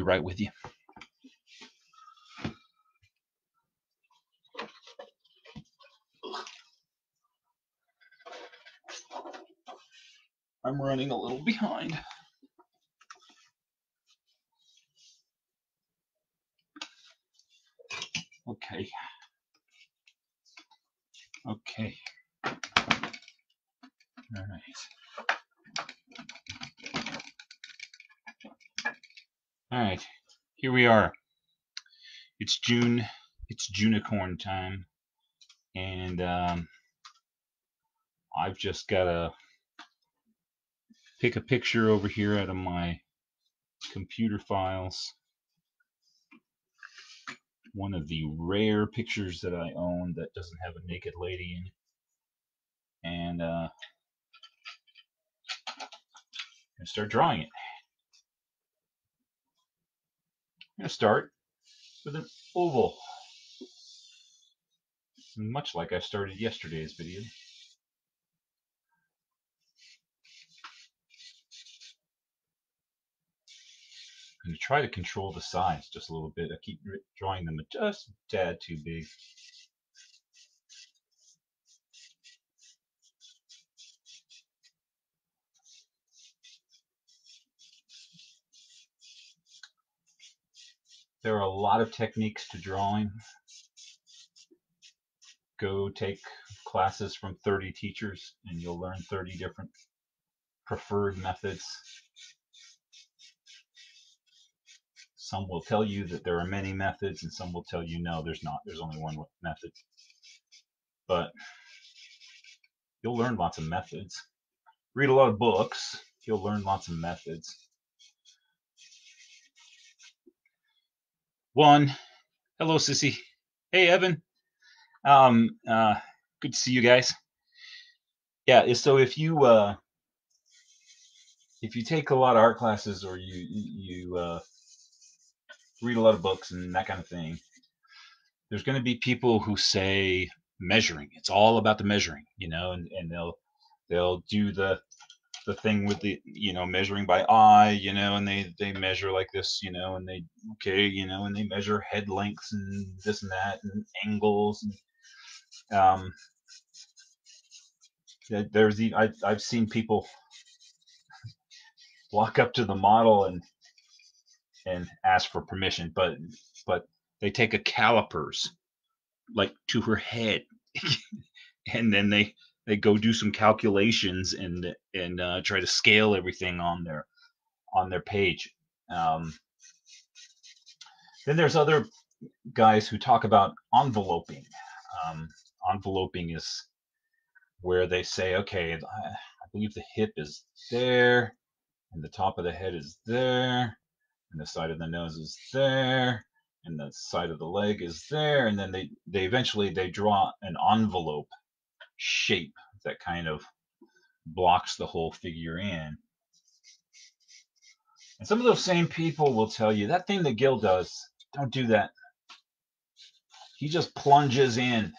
right with you. I'm running a little behind. Okay. Okay. All right. All right. Here we are. It's June. It's Junicorn time, and I've just got to pick a picture over here out of my computer files. One of the rare pictures that I own that doesn't have a naked lady in it, and I'm gonna start drawing it. I'm gonna start with an oval, much like I started yesterday's video. I'm going to try to control the size just a little bit. I keep drawing them just a tad too big. There are a lot of techniques to drawing. Go take classes from 30 teachers and you'll learn 30 different preferred methods. Some will tell you that there are many methods, and some will tell you no, there's not. There's only one method. But you'll learn lots of methods. Read a lot of books. You'll learn lots of methods. One, hello, Sissy. Hey, Evan. Good to see you guys. Yeah, so if you take a lot of art classes, or you read a lot of books and that kind of thing, there's going to be people who say measuring. It's all about the measuring, and they'll do the thing with the measuring by eye, and they measure like this, and and they measure head lengths and this and that and angles. And I've seen people walk up to the model and ask for permission, but they take a calipers like to her head, and then they go do some calculations and try to scale everything on their page. Then there's other guys who talk about enveloping. Enveloping is where they say, okay, I believe the hip is there, and the top of the head is there, and the side of the nose is there, and the side of the leg is there, and then they eventually draw an envelope shape that kind of blocks the whole figure in. And some of those same people will tell you that thing that Gil does, don't do that. He just plunges in.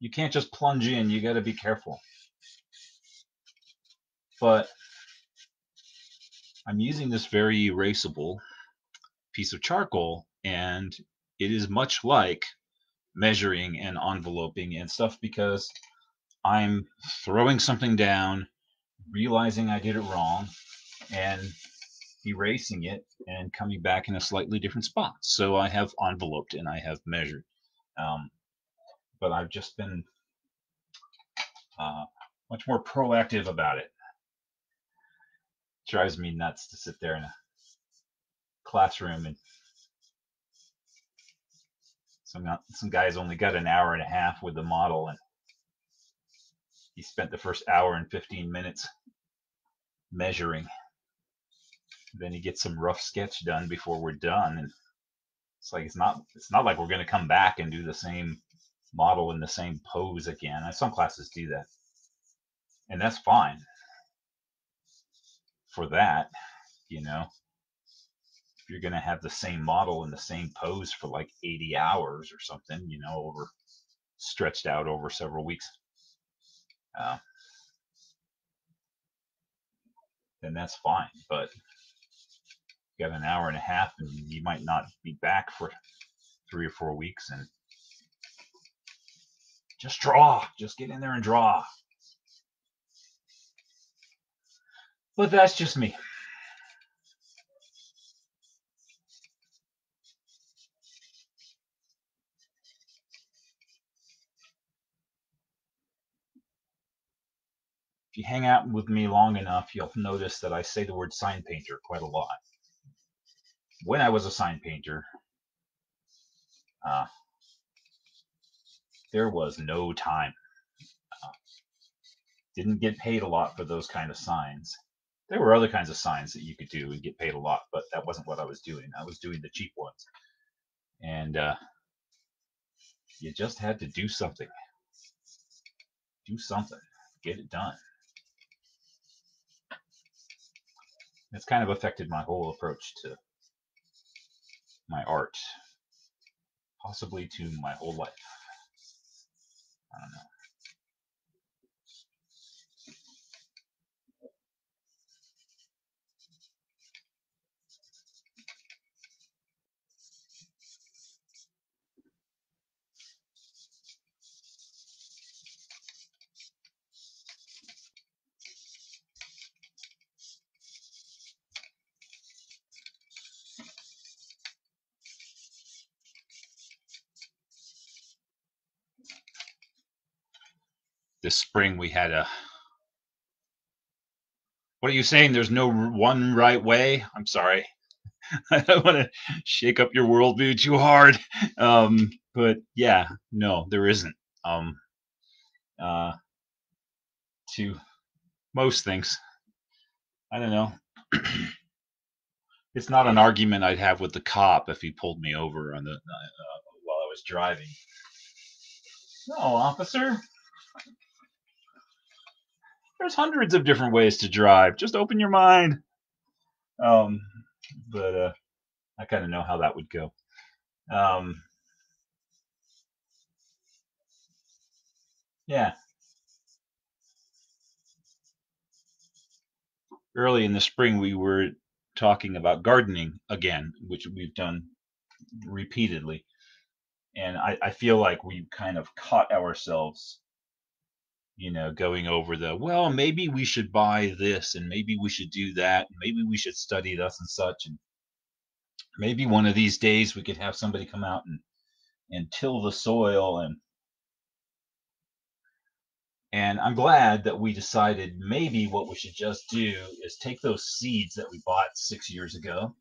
You can't just plunge in. You got to be careful. But I'm using this very erasable piece of charcoal, and it is much like measuring and enveloping and stuff, because I'm throwing something down, realizing I did it wrong, and erasing it and coming back in a slightly different spot. So I have enveloped and I have measured. But I've just been much more proactive about it. It drives me nuts to sit there in a classroom and some guy's only got an hour and a half with the model, and he spent the first hour and 15 minutes measuring. Then he gets some rough sketch done before we're done, and it's like it's not like we're going to come back and do the same model in the same pose again. Some classes do that, and that's fine for that. If you're going to have the same model in the same pose for like 80 hours or something, stretched out over several weeks, then that's fine. But got an hour and a half, and you might not be back for 3 or 4 weeks, and just draw. Just get in there and draw. But that's just me. If you hang out with me long enough, you'll notice that I say the word sign painter quite a lot. When I was a sign painter, uh, there was no time. Didn't get paid a lot for those kind of signs. There were other kinds of signs that you could do and get paid a lot, but that wasn't what I was doing. I was doing the cheap ones. And you just had to do something. Do something. Get it done. It's kind of affected my whole approach to my art, possibly to my whole life. I don't know. This spring we had a. What are you saying? There's no one right way? I'm sorry. I don't want to shake up your worldview too hard. But yeah, no, there isn't. Um, uh, to most things, I don't know. It's not an argument I'd have with the cop if he pulled me over on the while I was driving. No, officer, there's hundreds of different ways to drive. Just open your mind. Um, but I kind of know how that would go. Um, yeah, early in the spring we were talking about gardening again, which we've done repeatedly, and I feel like we kind of caught ourselves, going over well, maybe we should buy this, and maybe we should do that, and maybe we should study this and such, and maybe one of these days we could have somebody come out and till the soil, and I'm glad that we decided maybe what we should just do is take those seeds that we bought 6 years ago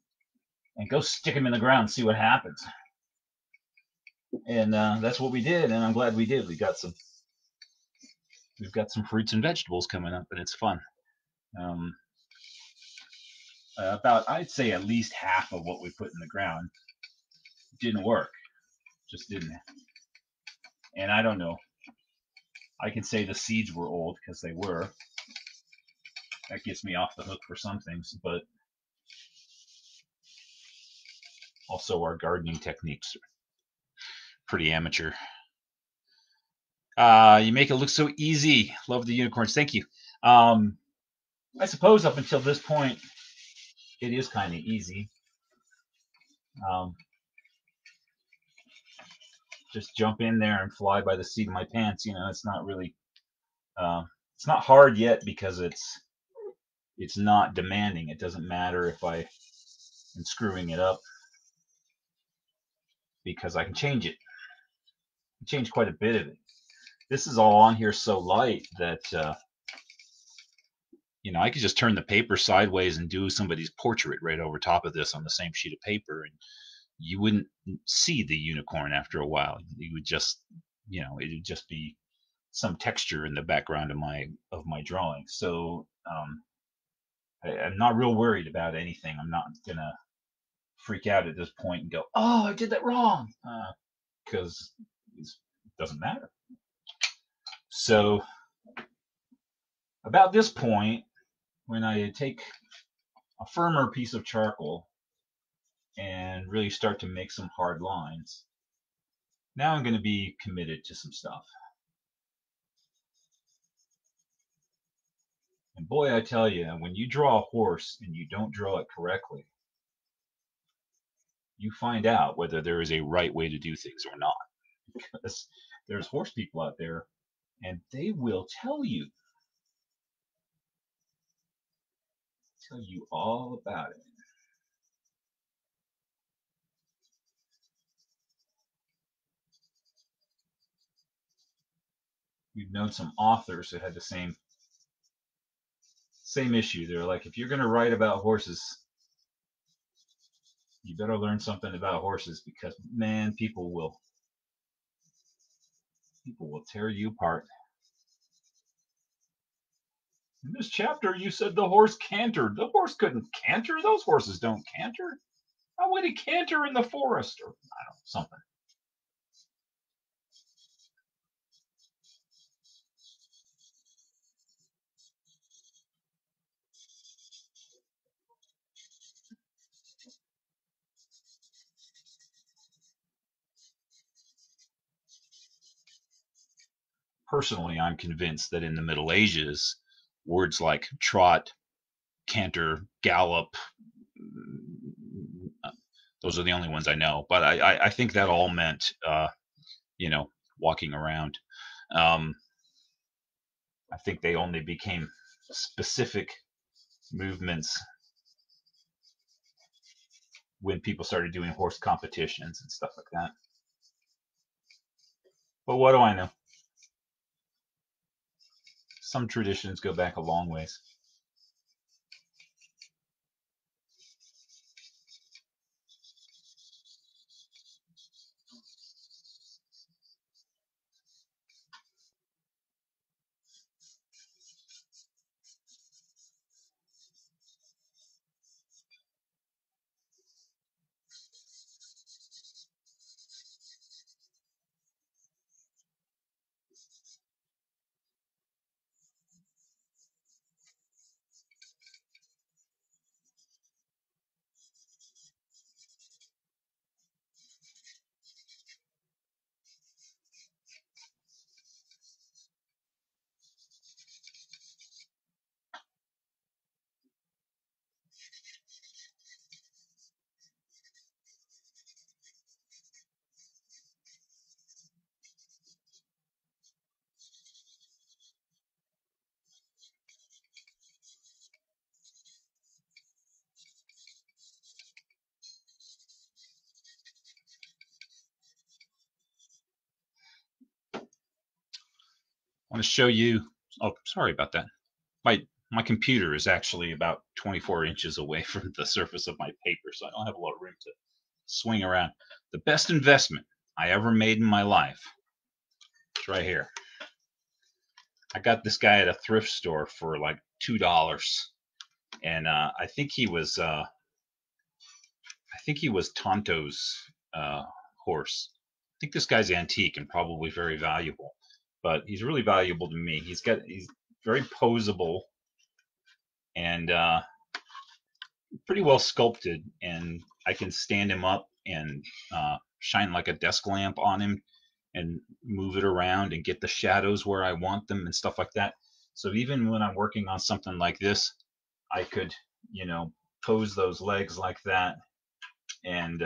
and go stick them in the ground and see what happens. And that's what we did, and I'm glad we did. We've got some fruits and vegetables coming up, and it's fun. Um, about, I'd say, at least half of what we put in the ground didn't work, just didn't. And I don't know. I can say the seeds were old because they were. That gets me off the hook for some things, but also our gardening techniques are pretty amateur. You make it look so easy. Love the unicorns. Thank you. I suppose up until this point, it is kind of easy. Just jump in there and fly by the seat of my pants. It's not really, it's not hard yet because it's not demanding. It doesn't matter if I am screwing it up because I can change it. I can change quite a bit of it. This is all on here so light that I could just turn the paper sideways and do somebody's portrait right over top of this on the same sheet of paper, and you wouldn't see the unicorn after a while. You would just, it would just be some texture in the background of my drawing. So I'm not real worried about anything. I'm not gonna freak out at this point and go, "Oh, I did that wrong," because it doesn't matter. So about this point, when I take a firmer piece of charcoal and really start to make some hard lines, now I'm going to be committed to some stuff. And boy, I tell you, when you draw a horse and you don't draw it correctly, you find out whether there is a right way to do things or not. Because there's horse people out there, and they will tell you all about it. We've known some authors that had the same issue. They're like, if you're going to write about horses, you better learn something about horses, because man, people will tear you apart. In this chapter, you said the horse cantered. The horse couldn't canter. Those horses don't canter. How would he canter in the forest? Or I don't know, something. Personally, I'm convinced that in the Middle Ages, words like trot, canter, gallop, those are the only ones I know. But I think that all meant, you know, walking around. Um, I think they only became specific movements when people started doing horse competitions and stuff like that. But what do I know? Some traditions go back a long ways. I want to show you. Oh, sorry about that. My computer is actually about 24 inches away from the surface of my paper, so I don't have a lot of room to swing around. The best investment I ever made in my life is right here. I got this guy at a thrift store for like $2, and I think he was Tonto's horse. I think this guy's antique and probably very valuable, but he's really valuable to me. He's very posable and pretty well sculpted, and I can stand him up and shine like a desk lamp on him and move it around and get the shadows where I want them and stuff like that. So even when I'm working on something like this, I could, pose those legs like that and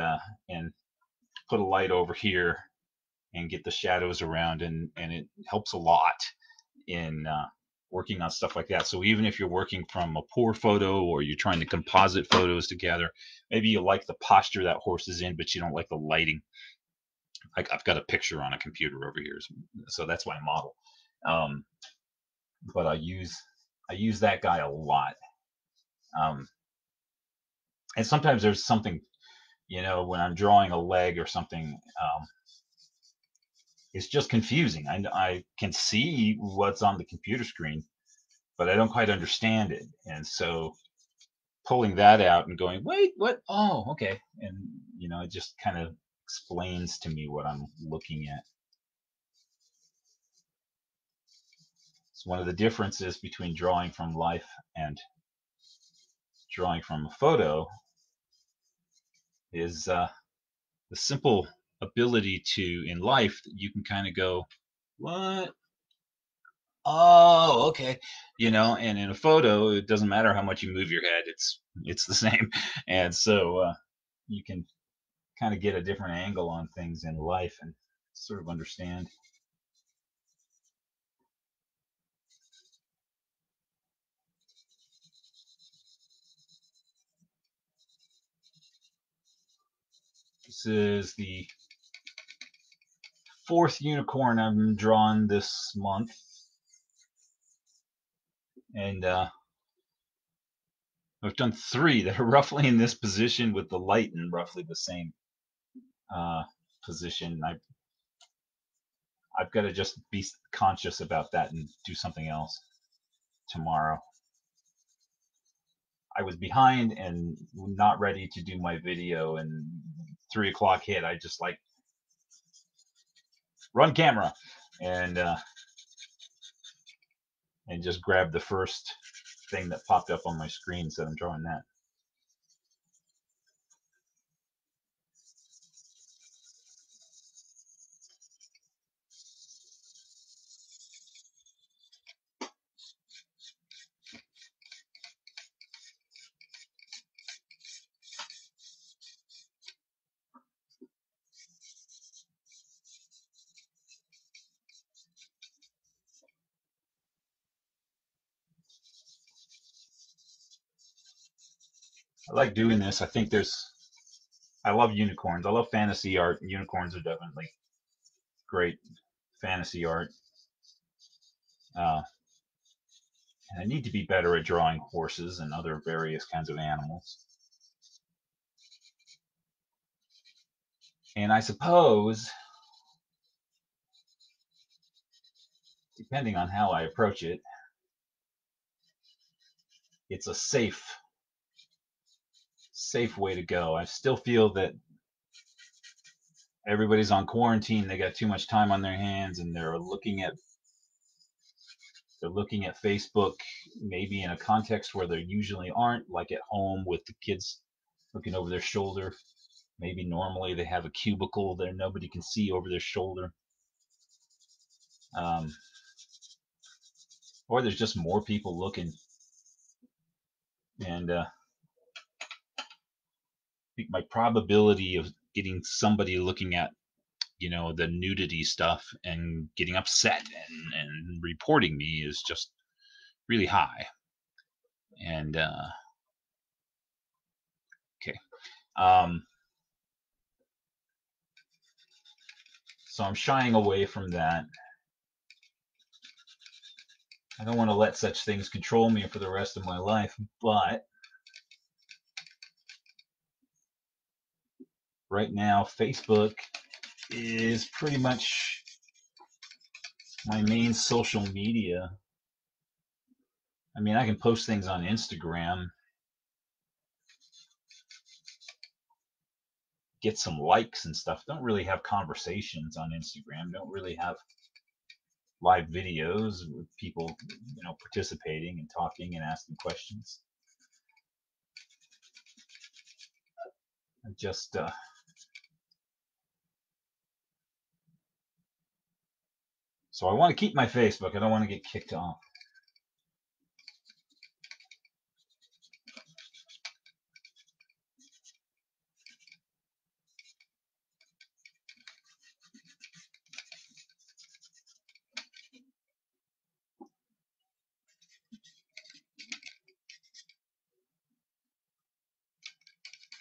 put a light over here and get the shadows around, and it helps a lot in working on stuff like that. So even if you're working from a poor photo or you're trying to composite photos together, maybe you like the posture that horse is in, but you don't like the lighting. I've got a picture on a computer over here, so that's my model. Um, but I use that guy a lot. Um, and sometimes there's something, when I'm drawing a leg or something, it's just confusing. I can see what's on the computer screen, but I don't quite understand it. And so pulling that out and going, wait, what? Oh, okay. And, it just kind of explains to me what I'm looking at. It's one of the differences between drawing from life and drawing from a photo is the simple ability to, in life, you can kind of go, what? Oh, okay. And in a photo, it doesn't matter how much you move your head; it's the same. And so you can kind of get a different angle on things in life and sort of understand. This is the fourth unicorn I've drawn this month, and I've done three that are roughly in this position with the light in roughly the same uh, position. I've got to just be conscious about that and do something else tomorrow. I was behind and not ready to do my video, and 3 o'clock hit. I just like run camera and just grabbed the first thing that popped up on my screen, so I'm drawing that. I like doing this. I love unicorns. I love fantasy art. Unicorns are definitely great fantasy art. Uh, and I need to be better at drawing horses and other various kinds of animals. And I suppose, depending on how I approach it, it's a safe way to go. I still feel that everybody's on quarantine. They got too much time on their hands, and they're looking at Facebook maybe in a context where they usually aren't, like at home with the kids looking over their shoulder. Maybe normally they have a cubicle that nobody can see over their shoulder. Or there's just more people looking. And I think my probability of getting somebody looking at, the nudity stuff and getting upset and reporting me is just really high. And okay. So I'm shying away from that. I don't want to let such things control me for the rest of my life, but right now Facebook is pretty much my main social media. I mean, I can post things on Instagram, get some likes and stuff. Don't really have conversations on Instagram. Don't really have live videos with people, participating and talking and asking questions. I just so I want to keep my Facebook. I don't want to get kicked off.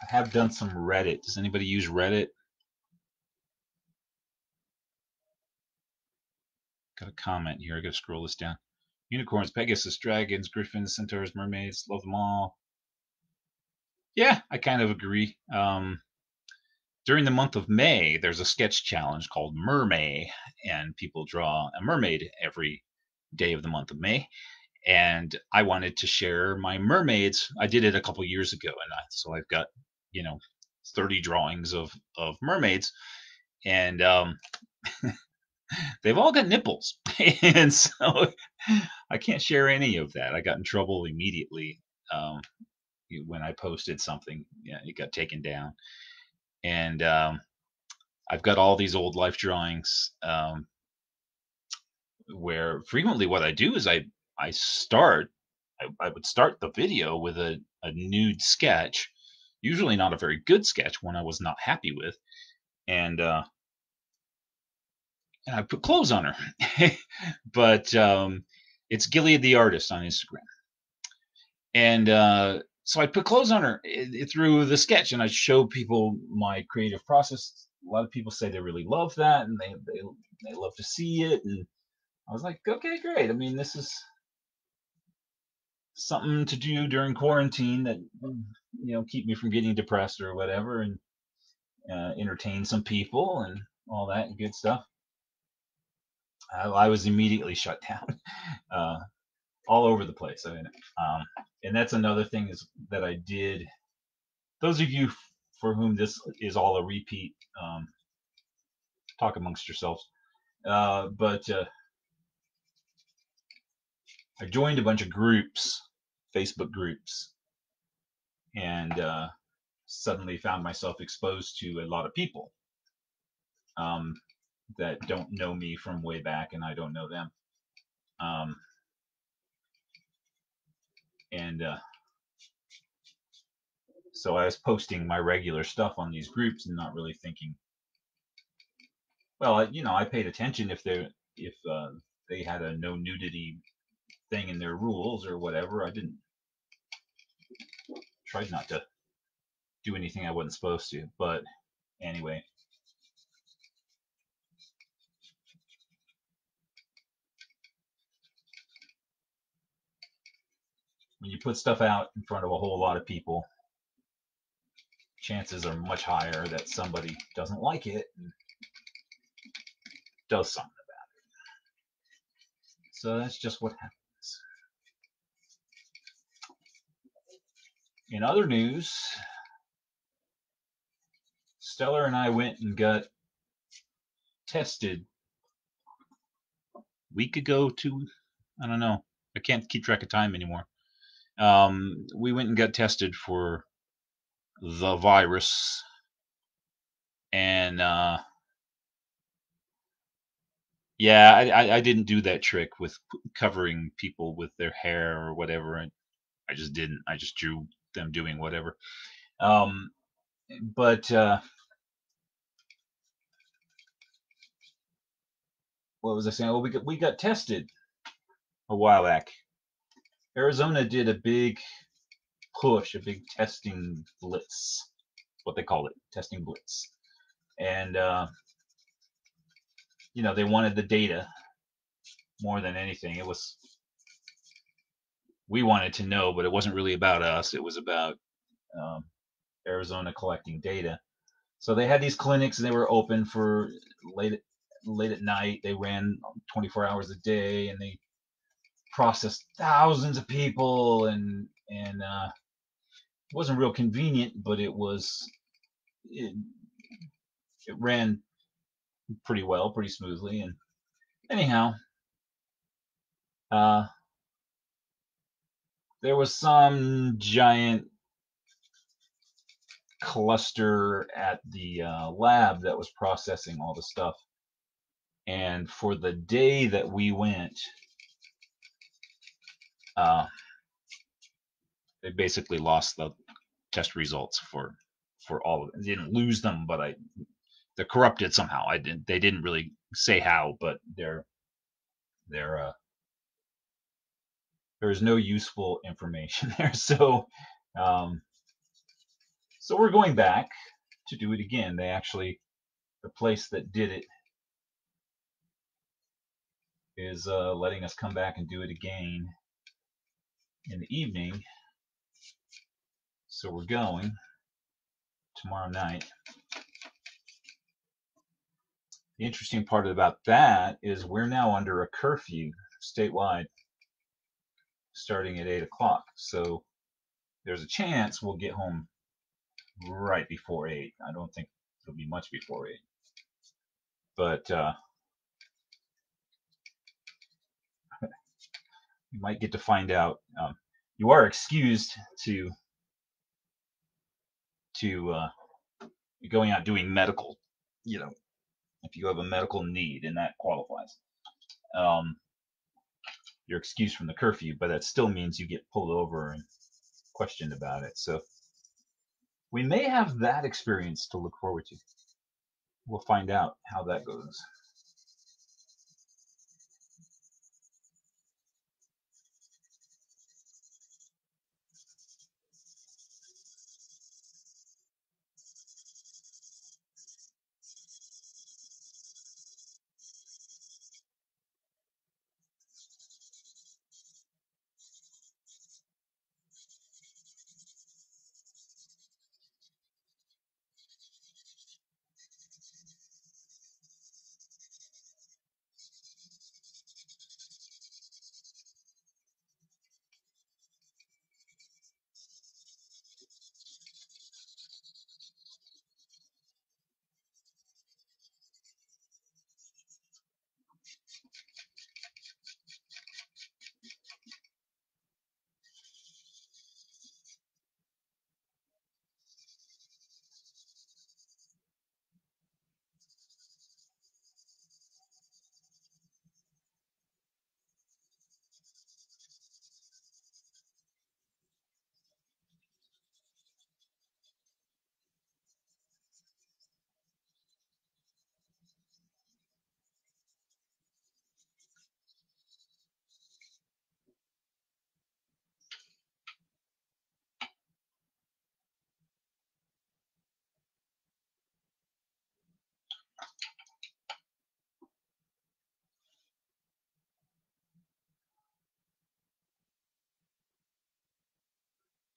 I have done some Reddit. Does anybody use Reddit? Got a comment here. I got to scroll this down. Unicorns, Pegasus, dragons, griffins, centaurs, mermaids, love them all. Yeah, I kind of agree. During the month of May, there's a sketch challenge called Mermay, and people draw a mermaid every day of the month of May. And I wanted to share my mermaids. I did it a couple years ago, and so I've got 30 drawings of mermaids, and they've all got nipples, and so I can't share any of that. I got in trouble immediately when I posted something. Yeah, it got taken down, and I've got all these old life drawings where frequently what I do is I would start the video with a nude sketch, usually not a very good sketch, one I was not happy with, and I put clothes on her. But it's Gilead the artist on Instagram, and so I put clothes on her through the sketch, and I show people my creative process. A lot of people say they really love that, and they love to see it, and I was like, okay, great. I mean, this is something to do during quarantine that keep me from getting depressed or whatever, and entertain some people and all that good stuff. I was immediately shut down, uh, all over the place. I mean, and that's another thing is that I did. Those of you for whom this is all a repeat, talk amongst yourselves. But I joined a bunch of groups, Facebook groups, and suddenly found myself exposed to a lot of people um, that don't know me from way back, and I don't know them. Um, and So I was posting my regular stuff on these groups and not really thinking. Well, I paid attention if they had a no nudity thing in their rules or whatever. I didn't tried not to do anything I wasn't supposed to. But anyway, when you put stuff out in front of a whole lot of people, chances are much higher that somebody doesn't like it and does something about it. So that's just what happens. In other news, Stellar and I went and got tested a week ago, I don't know. I can't keep track of time anymore. We went and got tested for the virus, and yeah, I didn't do that trick with covering people with their hair or whatever. I just didn't. I just drew them doing whatever. Um, but what was I saying? Well, we got tested a while back. Arizona did a big push, a big testing blitz, what they call it, testing blitz, and they wanted the data more than anything. We wanted to know, but it wasn't really about us. It was about um, Arizona collecting data. So they had these clinics, and they were open for late late at night. They ran 24 hours a day, and they processed thousands of people, and it wasn't real convenient, but it, it ran pretty well, pretty smoothly. And anyhow, uh, there was some giant cluster at the lab that was processing all the stuff. And for the day that we went, uh, they basically lost the test results for all of it. They didn't lose them, but they're corrupted somehow. They didn't really say how, but they're there's no useful information there. Um, so we're going back to do it again. The place that did it is letting us come back and do it again in the evening. So we're going tomorrow night. The interesting part about that is we're now under a curfew statewide starting at 8 o'clock. So there's a chance we'll get home right before 8. I don't think it'll be much before 8. But you might get to find out. You are excused to going out doing medical, if you have a medical need and that qualifies. Um, you're excused from the curfew, but that still means you get pulled over and questioned about it. So we may have that experience to look forward to. We'll find out how that goes.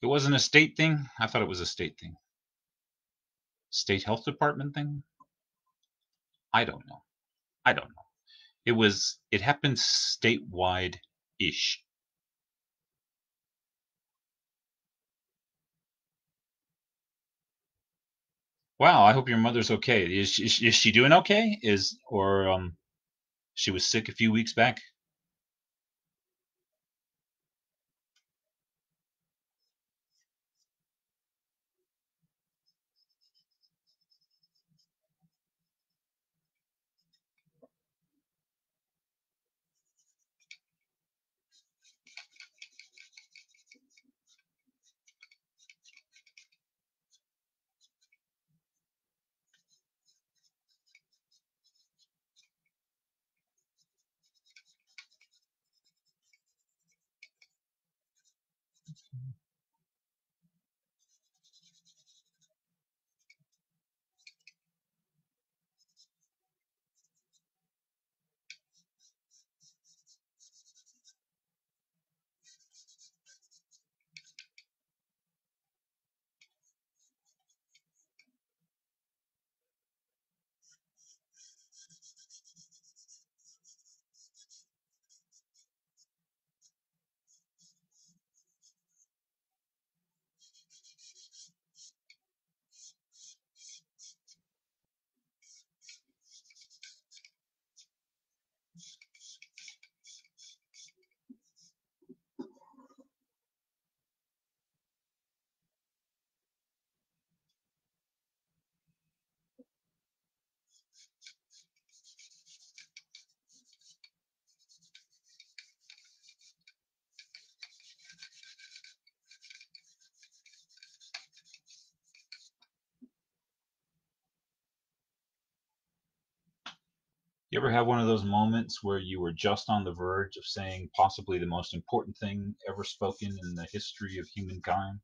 It wasn't a state thing. I thought it was a state thing. State health department thing. I don't know. I don't know. It was. It happened statewide ish. Wow. I hope your mother's okay. Is she doing okay? Is or she was sick a few weeks back. You ever have one of those moments where you were just on the verge of saying possibly the most important thing ever spoken in the history of humankind?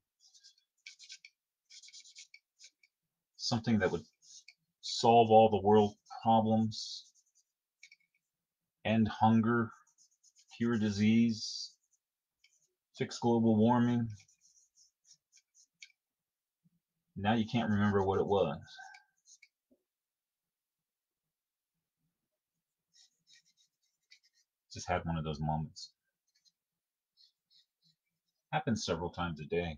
Something that would solve all the world problems, end hunger, cure disease, fix global warming. Now you can't remember what it was. Just had one of those moments. Happens several times a day.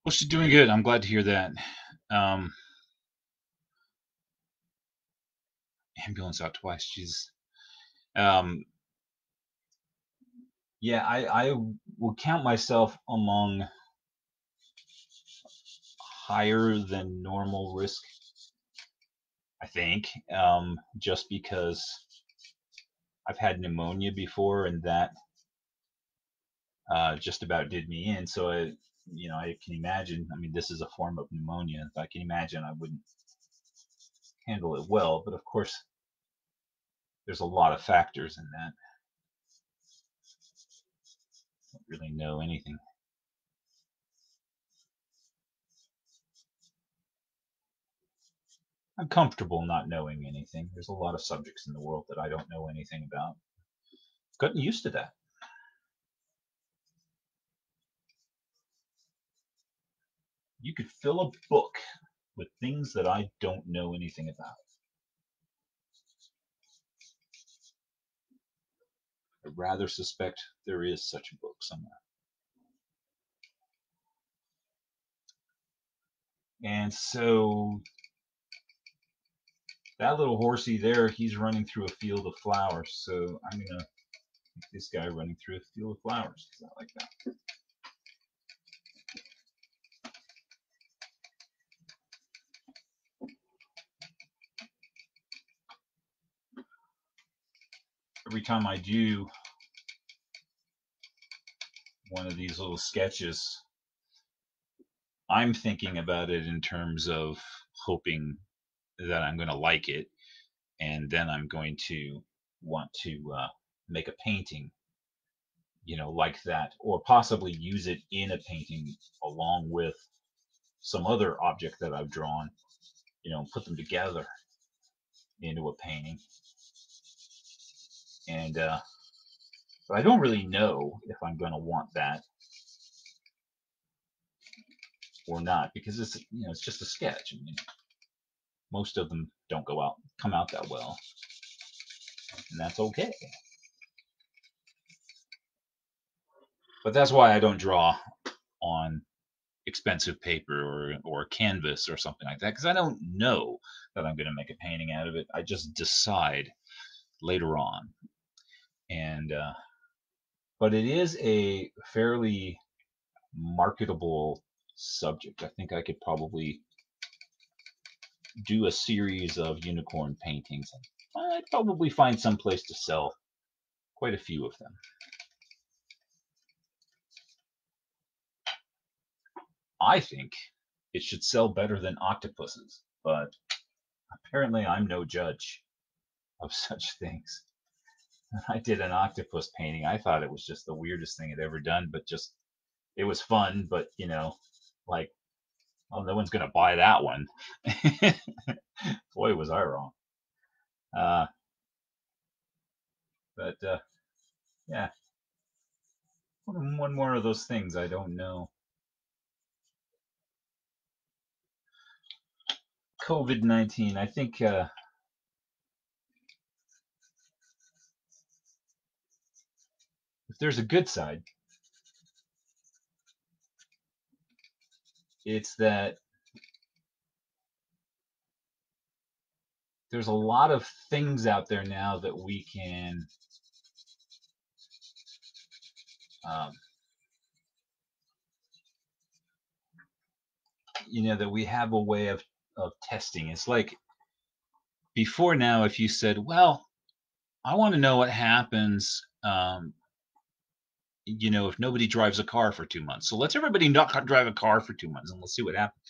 Well, she's doing good. I'm glad to hear that. Um, Ambulance out twice. She's um, yeah. I would count myself among higher than normal risk. I think just because I've had pneumonia before, and that just about did me in. So I can imagine. I mean, this is a form of pneumonia. I can imagine I wouldn't handle it well. But of course, there's a lot of factors in that. I don't really know anything. I'm comfortable not knowing anything. There's a lot of subjects in the world that I don't know anything about. I've gotten used to that. You could fill a book with things that I don't know anything about. I rather suspect there is such a book somewhere. And so that little horsey there, he's running through a field of flowers. So I'm going to make this guy running through a field of flowers. Is that like that? Every time I do one of these little sketches, I'm thinking about it in terms of hoping that I'm going to like it, and then I'm going to want to make a painting, like that, or possibly use it in a painting along with some other object that I've drawn, put them together into a painting. And but I don't really know if I'm going to want that or not because it's just a sketch. I mean, most of them don't come out that well, and that's okay. But that's why I don't draw on expensive paper or canvas or something like that because I don't know that I'm going to make a painting out of it. I just decide later on, and but it is a fairly marketable subject. I think I could probably do a series of unicorn paintings. I'd probably find some place to sell quite a few of them. I think it should sell better than octopuses, but apparently I'm no judge of such things. I did an octopus painting. I thought it was just the weirdest thing I'd ever done, but just it was fun. But like, oh, no one's gonna buy that one. Boy, was I wrong. Uh, but yeah, one more of those things I don't know. COVID-19. I think if there's a good side, it's that there's a lot of things out there now that we can um, that we have a way of testing. It's like before now, if you said, well, I want to know what happens, if nobody drives a car for 2 months. So let's everybody not drive a car for 2 months and we'll see what happens.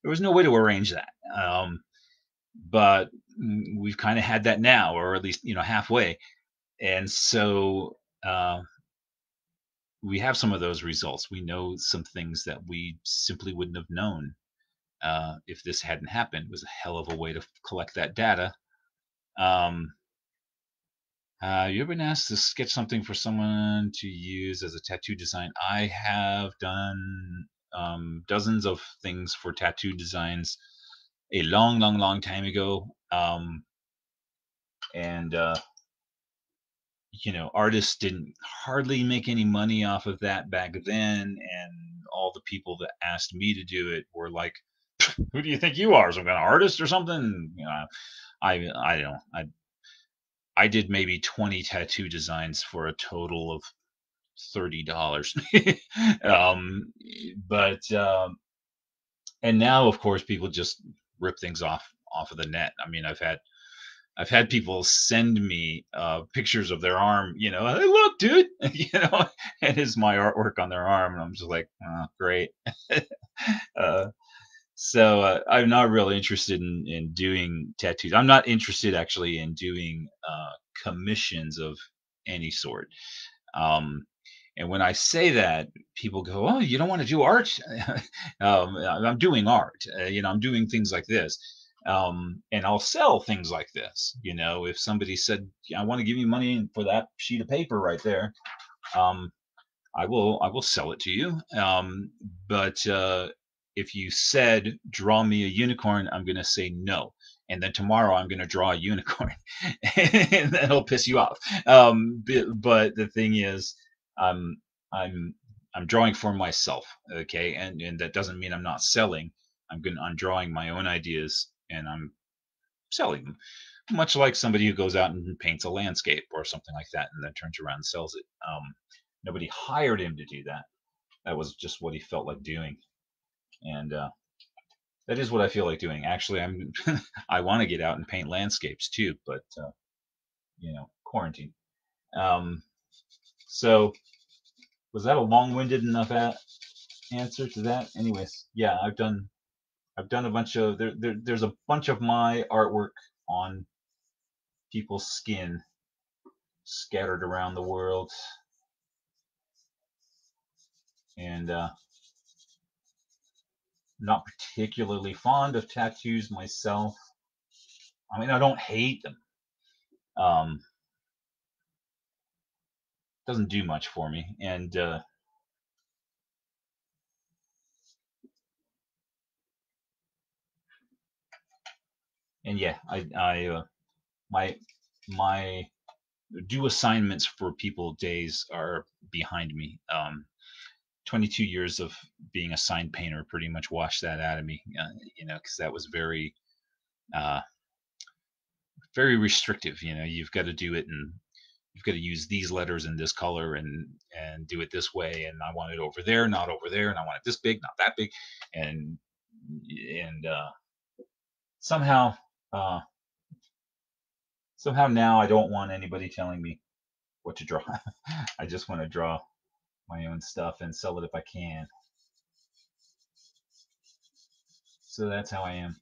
There was no way to arrange that. But we've kind of had that now, or at least, halfway. And so we have some of those results. We know some things that we simply wouldn't have known if this hadn't happened. It was a hell of a way to collect that data. Um, you ever been asked to sketch something for someone to use as a tattoo design? I have done dozens of things for tattoo designs a long, long, long time ago. And artists didn't hardly make any money off of that back then, and all the people that asked me to do it were like, "Who do you think you are? Some kind of artist or something?" I don't know. I did maybe 20 tattoo designs for a total of $30. um, but and now, of course, people just rip things off of the net. I mean, I've had people send me pictures of their arm. Hey, look, dude, and it's my artwork on their arm, and I'm just like, oh, great. uh, so I'm not really interested in doing tattoos. I'm not interested actually in doing commissions of any sort. Um, and when I say that, people go, "Oh, you don't want to do art?" I'm doing art. I'm doing things like this, and I'll sell things like this. If somebody said, "Yeah, I want to give you money for that sheet of paper right there," um, I will sell it to you. But if you said draw me a unicorn, I'm gonna say no. And then tomorrow I'm gonna draw a unicorn, and that'll piss you off. But the thing is, um, I'm I'm drawing for myself, okay, and that doesn't mean I'm not selling. I'm drawing my own ideas and I'm selling them, much like somebody who goes out and paints a landscape or something like that and then turns around and sells it. Nobody hired him to do that. That was just what he felt like doing, and that is what I feel like doing. Actually, I want to get out and paint landscapes too, but quarantine. Um, so was that a long-winded enough answer to that? Anyways, yeah, I've done a bunch of there's a bunch of my artwork on people's skin scattered around the world, and not particularly fond of tattoos myself. I mean, I don't hate them. Um, doesn't do much for me, and yeah, my my due assignments for people days are behind me. 22 years of being a sign painter pretty much washed that out of me, because that was uh, very restrictive. You've got to do it, and you've got to use these letters in this color and do it this way, and I want it over there, not over there, and I want it this big, not that big, and and somehow uh, somehow now I don't want anybody telling me what to draw. I just want to draw my own stuff and sell it if I can. So that's how I am.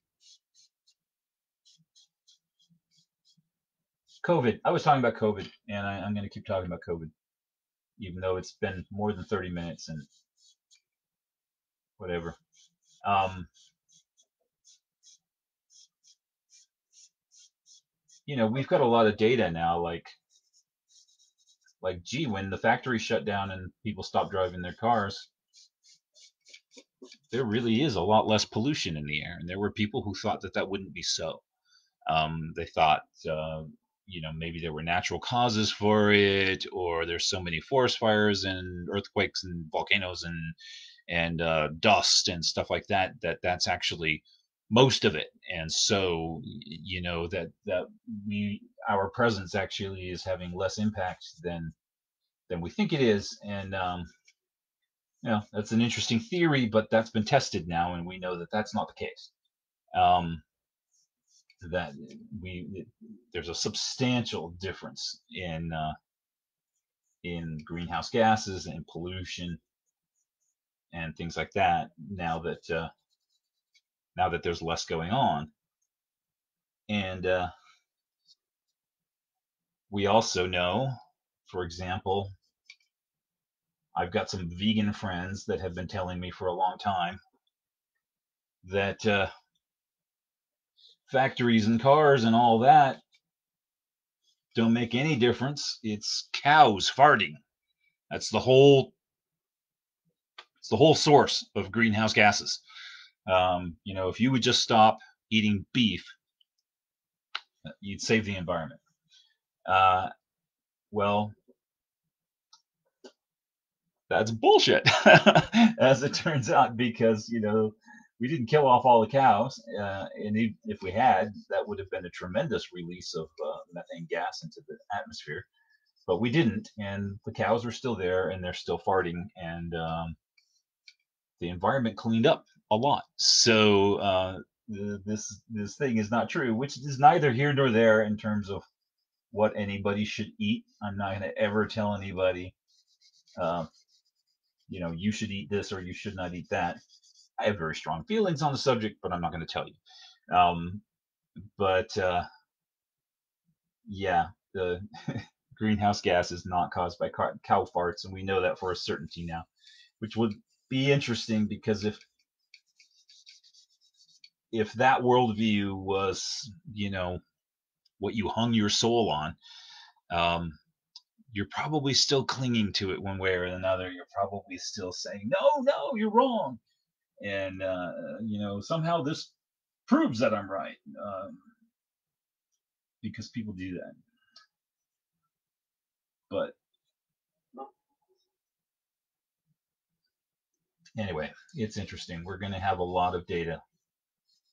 COVID. I was talking about COVID, and I'm going to keep talking about COVID, even though it's been more than 30 minutes and whatever. Um, we've got a lot of data now. Gee, when the factory shut down and people stopped driving their cars, there really is a lot less pollution in the air. And there were people who thought that that wouldn't be so. They thought, maybe there were natural causes for it, or there's so many forest fires and earthquakes and volcanoes and dust and stuff like that's actually most of it. And so, that our presence actually is having less impact than we think it is. And that's an interesting theory, but that's been tested now, and we know that that's not the case. Um, that there's a substantial difference in greenhouse gases and pollution and things like that now that there's less going on. And we also know, for example, I've got some vegan friends that have been telling me for a long time that factories and cars and all that don't make any difference. It's cows farting. That's the whole. It's the whole source of greenhouse gases. If you would just stop eating beef, you'd save the environment. Uh, well, That's bullshit, as it turns out, because we didn't kill off all the cows, and if we had, that would have been a tremendous release of methane gas into the atmosphere. But we didn't, and the cows are still there, and they're still farting, and the environment cleaned up a lot. So this thing is not true, which is neither here nor there in terms of what anybody should eat. I'm not going to ever tell anybody, uh, you should eat this or you should not eat that. I have very strong feelings on the subject, but I'm not going to tell you. But yeah, the greenhouse gas is not caused by cow farts, and we know that for a certainty now, which would be interesting because if that worldview was, what you hung your soul on, um, you're probably still clinging to it one way or another. You're probably still saying, no, no, you're wrong. And, somehow this proves that I'm right, because people do that. But anyway, it's interesting. We're going to have a lot of data.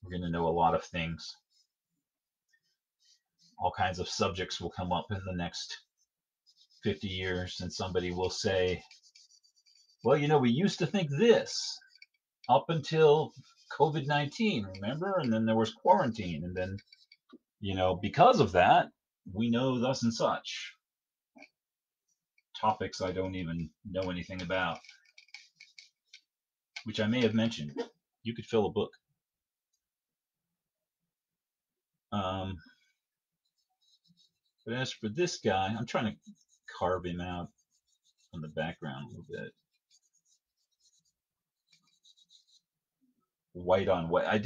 We're going to know a lot of things. All kinds of subjects will come up in the next 50 years, and somebody will say, well, we used to think this up until COVID-19, remember? And then there was quarantine. And then, because of that, we know thus and such. Topics I don't even know anything about, which I may have mentioned. You could fill a book. Um, but as for this guy, I'm trying to carve him out from the background a little bit. White on white.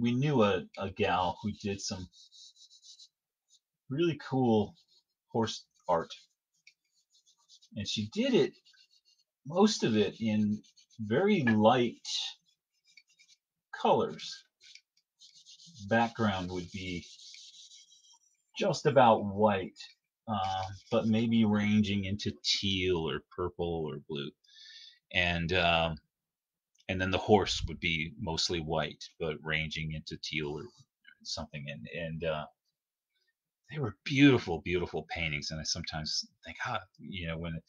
We knew a gal who did some really cool horse art. And she did it, most of it, in very light colors. Background would be just about white, but maybe ranging into teal or purple or blue. And then the horse would be mostly white, but ranging into teal or something. And they were beautiful, beautiful paintings. And I sometimes think, when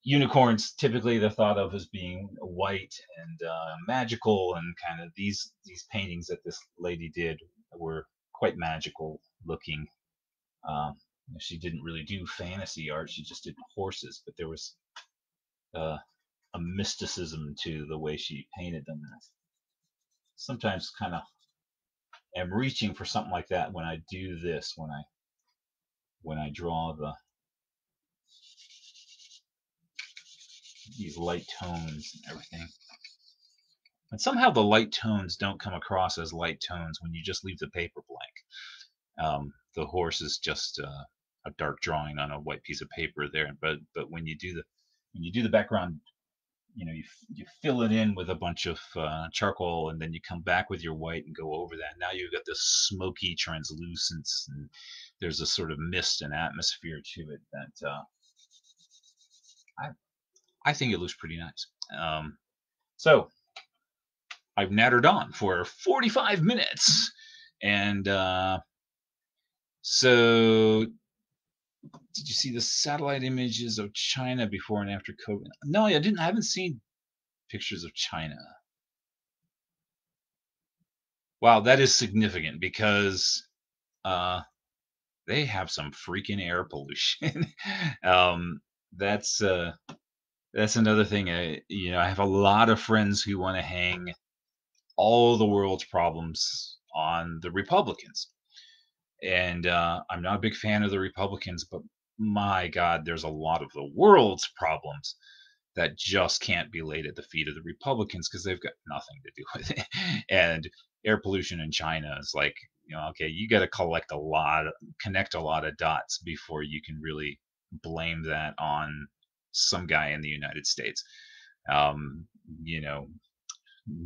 unicorns, typically they're thought of as being white and magical, and kind of these paintings that this lady did were quite magical looking. Um, she didn't really do fantasy art; she just did horses, but there was uh, a mysticism to the way she painted them. And sometimes kind of am reaching for something like that when I do this, when I draw these light tones and everything. And somehow the light tones don't come across as light tones when you just leave the paper blank. The horse is just a dark drawing on a white piece of paper there, but when you do the background, you fill it in with a bunch of charcoal, and then you come back with your white and go over that. Now you've got this smoky translucence, and there's a sort of mist and atmosphere to it that I I think it looks pretty nice. So I've nattered on for 45 minutes, and so did you see the satellite images of China before and after COVID? No, I didn't. I haven't seen pictures of China. Wow, that is significant because uh, they have some freaking air pollution. um, that's uh, that's another thing. I have a lot of friends who want to hang all the world's problems on the Republicans, and I'm not a big fan of the Republicans, but my God, there's a lot of the world's problems that just can't be laid at the feet of the Republicans because they've got nothing to do with it. And air pollution in China is like, okay, you got to connect a lot of dots before you can really blame that on some guy in the United States. Um, you know,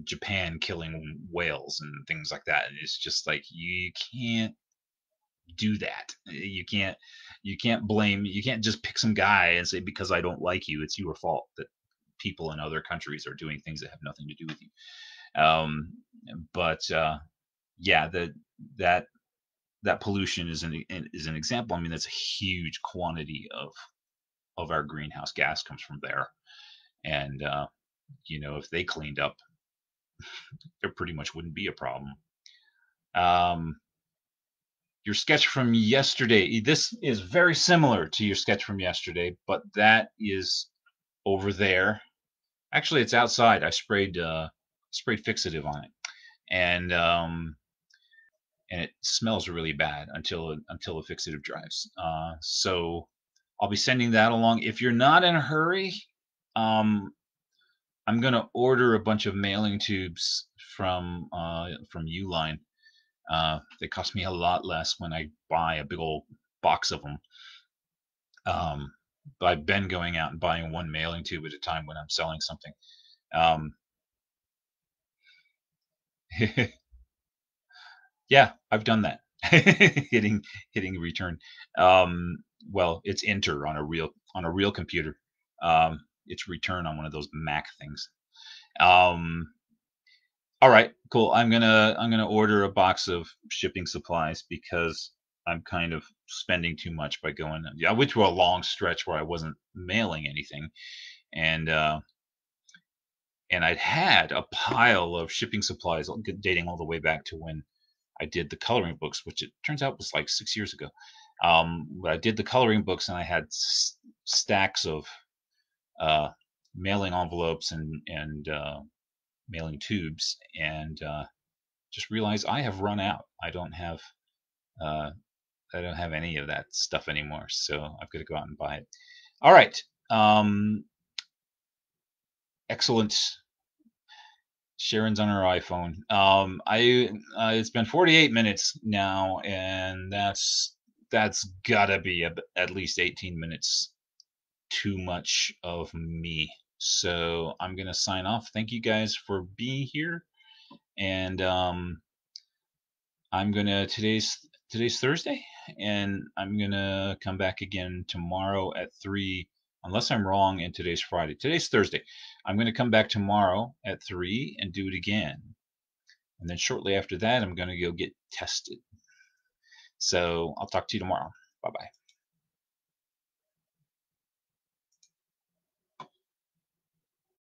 Japan killing whales and things like that. It's just like you can't do that. You can't just pick some guy and say because I don't like you, it's your fault that people in other countries are doing things that have nothing to do with you. But yeah, that that pollution is an example. I mean, that's a huge quantity of our greenhouse gas comes from there, and if they cleaned up, there pretty much wouldn't be a problem. Um, your sketch from yesterday. This is very similar to your sketch from yesterday, but that is over there. Actually, it's outside. I sprayed fixative on it, and it smells really bad until the fixative dries. So I'll be sending that along. If you're not in a hurry, um, I'm gonna order a bunch of mailing tubes from Uline. They cost me a lot less when I buy a big old box of them. But I've been going out and buying one mailing tube at a time when I'm selling something. Um, yeah, I've done that. hitting return. Um, well, it's enter on a real computer. It's return on one of those Mac things. Um, all right, cool. I'm gonna order a box of shipping supplies because I'm kind of spending too much by going. Yeah, I went through a long stretch where I wasn't mailing anything, and uh, and I'd had a pile of shipping supplies dating all the way back to when I did the coloring books, which it turns out was like 6 years ago. But I did the coloring books, and I had stacks of uh, mailing envelopes and mailing tubes, and just realized I have run out. Uh, I don't have any of that stuff anymore, so I've got to go out and buy it. All right. Excellent. Sharon's on her iPhone. I It's been 48 minutes now, and that's gotta be at least 18 minutes too much of me. So I'm gonna sign off. Thank you guys for being here, and I'm gonna today's Thursday, and I'm gonna come back again tomorrow at 3, unless I'm wrong, and today's Friday. Today's Thursday. I'm gonna come back tomorrow at 3 and do it again. And then shortly after that, I'm gonna go get tested. So I'll talk to you tomorrow. Bye bye.